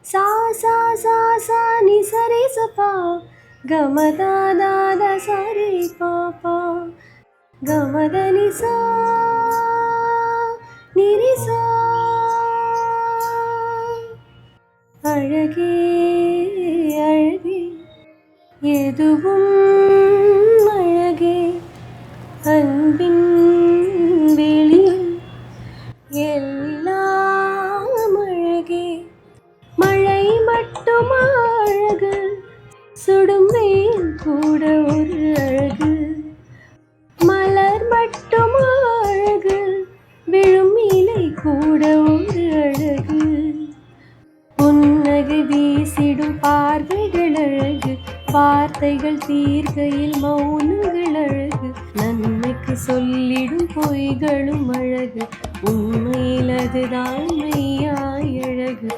சா சா சா சா நி சரி சபா கமதா தாதா சரி பாப்பா கமத நிசா நிரிசா அழகே அழகே எதுவும் அழகே அன்பின் வெளியில் எல்லாம் அழகே மழை மட்டுமா அழகு சுடும் வெயில் கூட ஒரு அழகு மலர் மட்டுமா அழகு விழும் இலை கூட ஒரு அழகு புன்னகை வீசிடும் பார்வைகள் அழகு வார்த்தைகள் தீர்க்கையில் மௌனங்கள் அழகு நன்மைக்கு சொல்லிடும் பொய்களும் அழகு உண்மையில் அதுதான் மெய்யாய் அழகு